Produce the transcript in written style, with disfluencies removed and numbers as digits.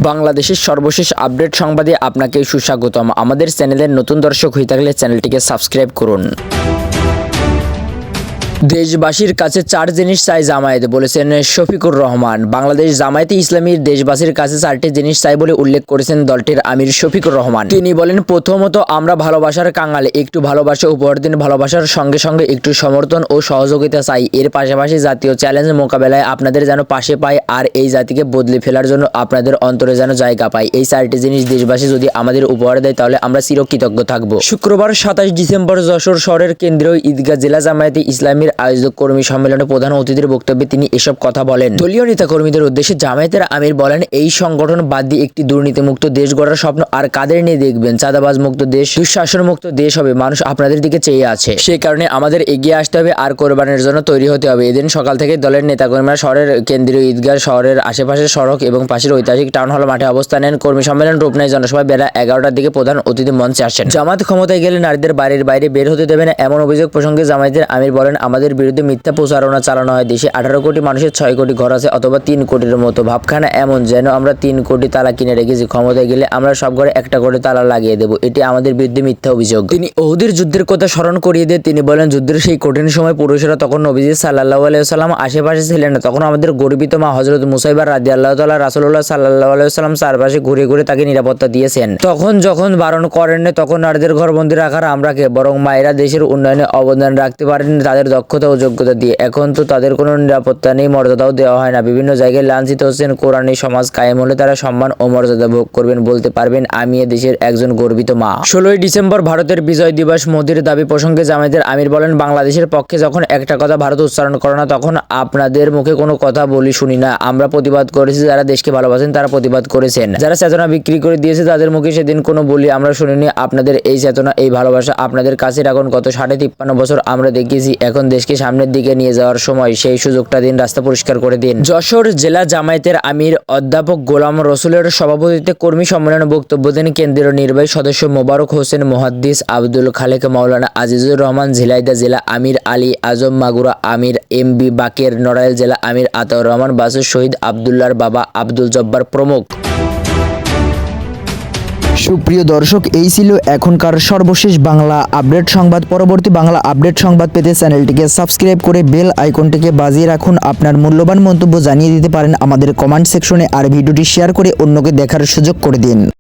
বাংলাদেশের সর্বশেষ আপডেট সংবাদে আপনাকে সুস্বাগতম। আমাদের চ্যানেলের নতুন দর্শক হয়ে থাকলে চ্যানেলটিকে সাবস্ক্রাইব করুন। দেশবাসীর কাছে চার জিনিস চাই জামায়াত, বলেছেন শফিকুর রহমান। বাংলাদেশ জামায়াতে ইসলামীর দেশবাসীর কাছে চারটি জিনিস চাই বলে উল্লেখ করেছেন দলটির আমির শফিকুর রহমান। তিনি বলেন, প্রথমত আমরা ভালোবাসার কাঙালে, একটু ভালোবাসা উপহার দিন। ভালোবাসার সঙ্গে সঙ্গে একটু সমর্থন ও সহযোগিতা চাই। এর পাশাপাশি জাতীয় চ্যালেঞ্জ মোকাবেলায় আপনাদের যেন পাশে পায়, আর এই জাতিকে বদলে ফেলার জন্য আপনাদের অন্তরে যেন জায়গা পায়। এই চারটি জিনিস দেশবাসী যদি আমাদের উপহার দেয় তাহলে আমরা চিরকৃতজ্ঞ থাকব। শুক্রবার 27 ডিসেম্বর যশোর শহরের কেন্দ্রীয় ঈদগাহ জেলা জামায়াতে ইসলামীর আয়োজক কর্মী সম্মেলনে প্রধান অতিথির বক্তব্যে তিনি এসব কথা বলেন। দলীয় নেতা কর্মীদের উদ্দেশ্যে জামায়াতের আমির বলেন, এই সংগঠন বাদ দিয়ে একটি দুর্নীতিমুক্ত দেশ গড়ার স্বপ্ন আর কাদের নিয়ে দেখবেন? চাঁদাবাজ মুক্ত দেশ, দুঃশাসন মুক্ত দেশ হবে। মানুষ আপনাদের দিকে চেয়ে আছে, সে কারণে আমাদের এগিয়ে আসতে হবে আর কোরবানের জন্য তৈরি হতে হবে। এদিন সকাল থেকে দলের নেতাকর্মীরা শহরের কেন্দ্রীয় ঈদগাহ, শহরের আশেপাশের সড়ক এবং পাশের ঐতিহাসিক টাউন হল মাঠে অবস্থান নেন। কর্মী সম্মেলন রূপ নেয় জনসভায় বেলা 11টার দিকে প্রধান অতিথি মঞ্চে আসেন। জামাত ক্ষমতায় গেলে নারীদের বাড়ির বাইরে বের হতে দেবে না, এমন অভিযোগ প্রসঙ্গে জামায়াতের আমির বলেন, আমাদের বিরুদ্ধে মিথ্যা প্রচারণা চালানো হয়। দেশে 18 কোটি মানুষের 6 কোটি ঘর আছে, অথবা 3 কোটির মতো। ভাবখানা এমন যেন আমরা 3 কোটি তালা কিনে রেখেছি, ক্ষমতায় গেলে আমরা সব ঘরে একটা করে তালা লাগিয়ে দেব। এটি আমাদের বিরুদ্ধে মিথ্যা অভিযোগ। তিনি উহুদের যুদ্ধের কথা স্মরণ করিয়ে দিয়ে তিনি বলেন, যুদ্ধের সেই কঠিন সময় পুরুষেরা তখন নবীজি সাল্লাল্লাহু আলাইহি ওয়াসাল্লাম আশেপাশে ছিলেন না। তখন আমাদের গর্বিত মা হযরত মুসাইবা রাদিয়াল্লাহু তাআলা রাসূলুল্লাহ সাল্লাল্লাহু আলাইহি ওয়াসাল্লাম চারপাশে ঘুরে ঘুরে তাকে নিরাপত্তা দিয়েছেন। তখন যখন বারণ করেন না, তখন নারীদের ঘরবন্দি রাখার আমরা কে? বরং মায়েরা দেশের উন্নয়নে অবদান রাখতে পারেন তাদের দক্ষতা ও যোগ্যতা দিয়ে। এখন তো তাদের কোনো নিরাপত্তা নেই, মর্যাদাও দেওয়া হয় না, বিভিন্ন জায়গায় লাঞ্ছিত হচ্ছেন। কোরআনী সমাজ কায়েম হলে তারা সম্মান ও মর্যাদা ভোগ করবেন, বলতে পারবেন আমি এ দেশের একজন গর্বিত মা। 16 ডিসেম্বর ভারতের বিজয় দিবস। মোদির দাবি প্রসঙ্গে জামায়াতের আমির বলেন, বাংলাদেশের পক্ষে যখন একটা কথা ভারত উচ্চারণ করে না, তখন আপনাদের মুখে কোনো কথা বলি শুনি না। আমরা প্রতিবাদ করেছি, যারা দেশকে ভালোবাসেন তারা প্রতিবাদ করেছেন। যারা চেতনা বিক্রি করে দিয়েছে তাদের মুখে সেদিন কোনো বলি আমরা শুনিনি। আপনাদের এই চেতনা, এই ভালোবাসা আপনাদের কাছে রাখুন। গত 53.5 বছর আমরা দেখিয়েছি, এখন দেশকে সামনের দিকে নিয়ে যাওয়ার সময়। সেই সুযোগটা দিন, রাস্তা পরিষ্কার করে দিন। যশোর জেলা জামায়াতের আমির অধ্যাপক গোলাম রসুলের সভাপতিত্বে কর্মী সম্মেলনে বক্তব্য দেন কেন্দ্রীয় নির্বাহী সদস্য মোবারক হোসেন, মুহাদ্দিস আব্দুল খালেক, মাওলানা আজিজুর রহমান, ঝিনাইদহ জেলা আমির আলী আজম, মাগুরা আমির এমবি বাকের, নড়াইল জেলা আমির আতাউর রহমান বাসু, শহীদ আব্দুল্লাহর বাবা আব্দুল জব্বার প্রমুখ। সুপ্রিয় দর্শক, এই ছিল এখনকার সর্বশেষ বাংলা আপডেট সংবাদ। পরবর্তী বাংলা আপডেট সংবাদ পেতে চ্যানেলটিকে সাবস্ক্রাইব করে বেল আইকনটিকে বাজিয়ে রাখুন। আপনার মূল্যবান মন্তব্য জানিয়ে দিতে পারেন আমাদের কমেন্ট সেকশনে, আর ভিডিওটি শেয়ার করে অন্যকে দেখার সুযোগ করে দিন।